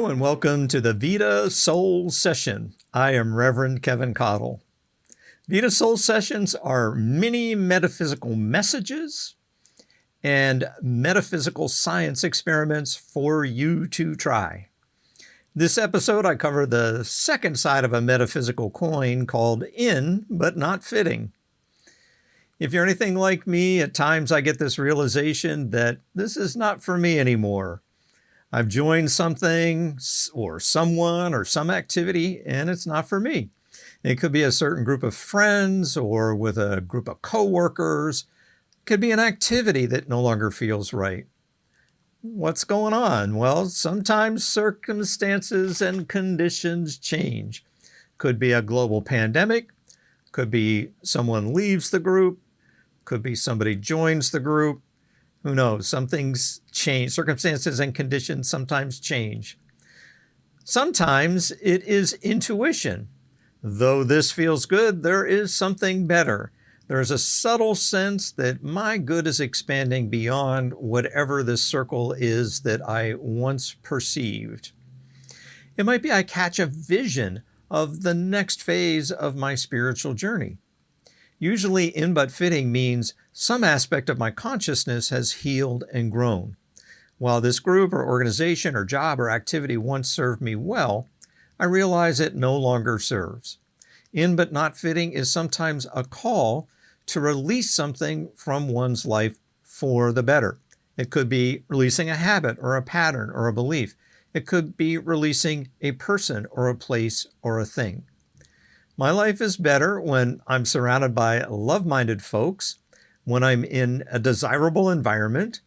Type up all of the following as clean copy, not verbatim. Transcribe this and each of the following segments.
Hello and welcome to the Vida Soul Session. I am Reverend Keven Kadel. Vida Soul Sessions are mini metaphysical messages and metaphysical science experiments for you to try. This episode, I cover the second side of a metaphysical coin called in but not fitting. If you're anything like me, at times I get this realization that this is not for me anymore. I've joined something or someone or some activity, and it's not for me. It could be a certain group of friends or with a group of coworkers. It could be an activity that no longer feels right. What's going on? Well, sometimes circumstances and conditions change. Could be a global pandemic. Could be someone leaves the group. Could be somebody joins the group. Who knows? Some things change. Circumstances and conditions sometimes change. Sometimes it is intuition. Though this feels good, there is something better. There is a subtle sense that my good is expanding beyond whatever this circle is that I once perceived. It might be I catch a vision of the next phase of my spiritual journey. Usually in but fitting means some aspect of my consciousness has healed and grown. While this group or organization or job or activity once served me well, I realize it no longer serves. In but not fitting is sometimes a call to release something from one's life for the better. It could be releasing a habit or a pattern or a belief. It could be releasing a person or a place or a thing. My life is better when I'm surrounded by love-minded folks, when I'm in a desirable environment,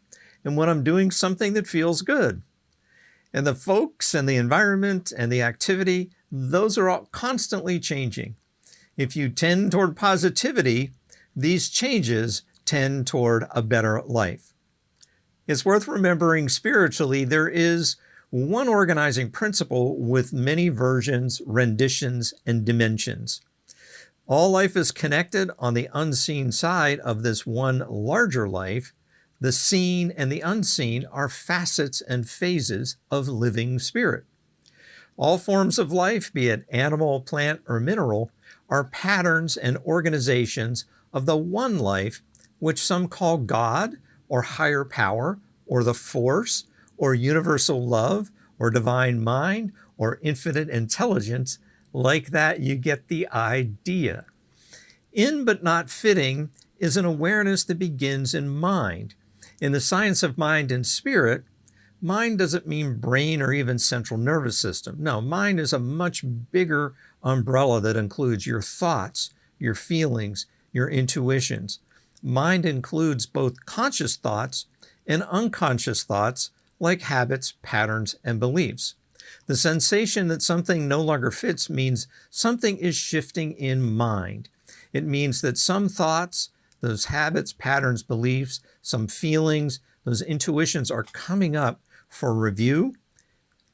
and when I'm doing something that feels good. And the folks and the environment and the activity, those are all constantly changing. If you tend toward positivity, these changes tend toward a better life. It's worth remembering spiritually there is one organizing principle with many versions, renditions, and dimensions. All life is connected on the unseen side of this one larger life. The seen and the unseen are facets and phases of living spirit. All forms of life, be it animal, plant, or mineral, are patterns and organizations of the one life, which some call God, or higher power, or the force, or universal love, or divine mind, or infinite intelligence. Like that, you get the idea. In but not fitting is an awareness that begins in mind. In the science of mind and spirit, mind doesn't mean brain or even central nervous system. No, mind is a much bigger umbrella that includes your thoughts, your feelings, your intuitions. Mind includes both conscious thoughts and unconscious thoughts like habits, patterns, and beliefs. The sensation that something no longer fits means something is shifting in mind. It means that some thoughts, those habits, patterns, beliefs, some feelings, those intuitions are coming up for review,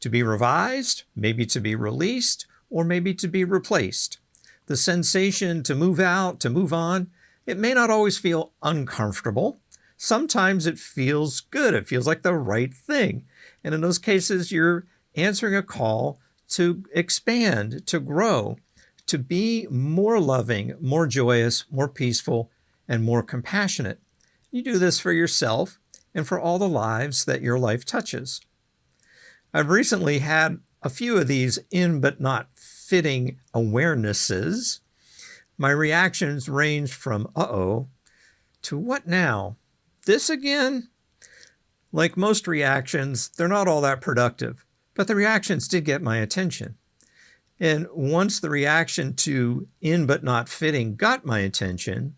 to be revised, maybe to be released, or maybe to be replaced. The sensation to move out, to move on, it may not always feel uncomfortable. Sometimes it feels good. It feels like the right thing. And in those cases, you're answering a call to expand, to grow, to be more loving, more joyous, more peaceful, and more compassionate. You do this for yourself and for all the lives that your life touches. I've recently had a few of these in but not fitting awarenesses. My reactions ranged from uh-oh to what now? This again? Like most reactions, they're not all that productive, but the reactions did get my attention. And once the reaction to in but not fitting got my attention,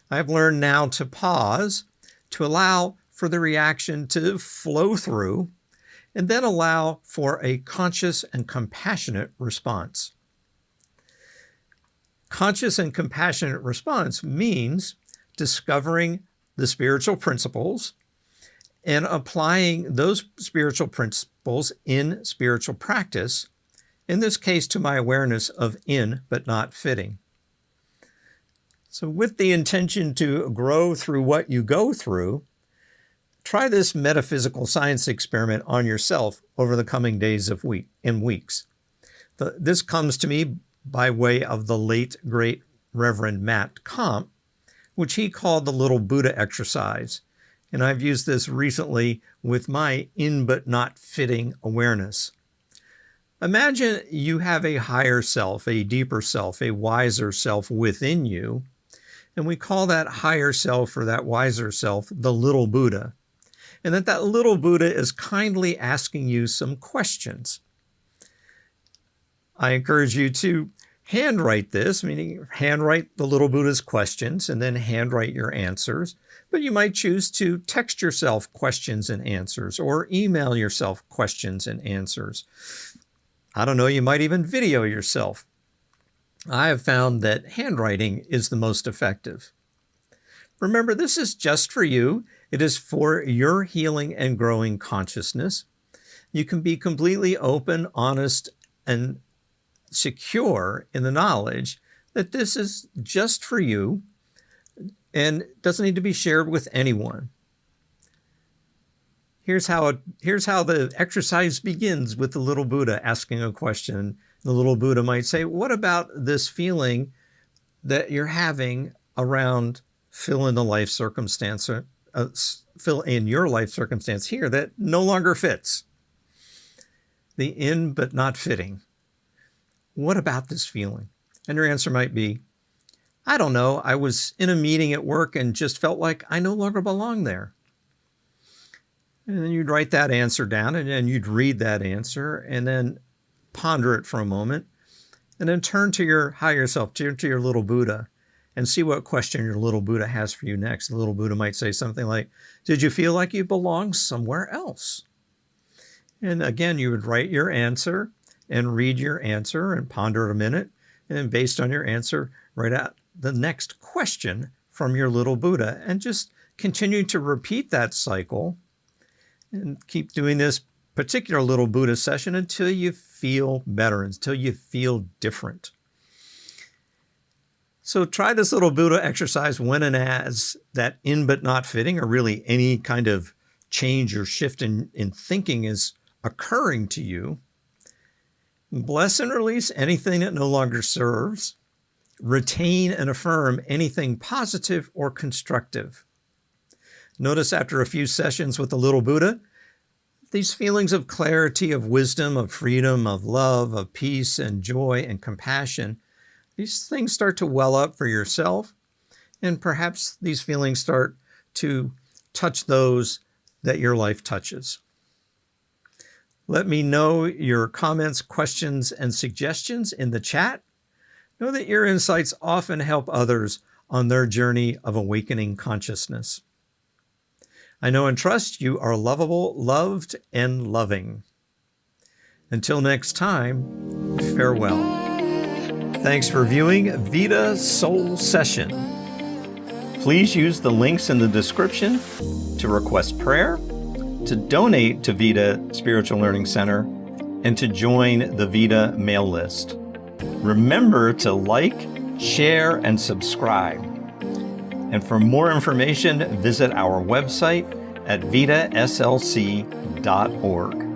I've learned now to pause, to allow for the reaction to flow through, and then allow for a conscious and compassionate response. Conscious and compassionate response means discovering the spiritual principles and applying those spiritual principles in spiritual practice, in this case to my awareness of in but not fitting. So with the intention to grow through what you go through, Try this metaphysical science experiment on yourself over the coming days and weeks. This comes to me by way of the late, great Reverend Matt Comp, which he called the little Buddha exercise. And I've used this recently with my in but not fitting awareness. Imagine you have a higher self, a deeper self, a wiser self within you. And we call that higher self or that wiser self the little Buddha. And that little Buddha is kindly asking you some questions. I encourage you to handwrite this, meaning handwrite the little Buddha's questions and then handwrite your answers. But you might choose to text yourself questions and answers or email yourself questions and answers. I don't know, you might even video yourself. I have found that handwriting is the most effective. Remember, this is just for you. It is for your healing and growing consciousness. You can be completely open, honest, and secure in the knowledge that this is just for you and doesn't need to be shared with anyone. Here's how the exercise begins with the little Buddha asking a question. The little Buddha might say, what about this feeling that you're having around fill in your life circumstance here that no longer fits? The in but not fitting. What about this feeling? And your answer might be, I don't know. I was in a meeting at work and just felt like I no longer belong there. And then you'd write that answer down and then you'd read that answer and then ponder it for a moment and then turn to your higher self, turn to your little Buddha and see what question your little Buddha has for you next. The little Buddha might say something like, did you feel like you belong somewhere else? And again, you would write your answer and read your answer and ponder it a minute. And then based on your answer, write out the next question from your little Buddha and just continue to repeat that cycle and keep doing this particular little Buddha session until you feel better, until you feel different. So try this little Buddha exercise when and as that in but not fitting, or really any kind of change or shift in thinking is occurring to you. Bless and release anything that no longer serves. Retain and affirm anything positive or constructive. Notice after a few sessions with the little Buddha, these feelings of clarity, of wisdom, of freedom, of love, of peace and joy and compassion, these things start to well up for yourself, and perhaps these feelings start to touch those that your life touches. Let me know your comments, questions, and suggestions in the chat. Know that your insights often help others on their journey of awakening consciousness. I know and trust you are lovable, loved, and loving. Until next time, farewell. Thanks for viewing Vida Soul Session. Please use the links in the description to request prayer, to donate to Vida Spiritual Learning Center, and to join the Vida mail list. Remember to like, share, and subscribe. And for more information, visit our website at vidaslc.org.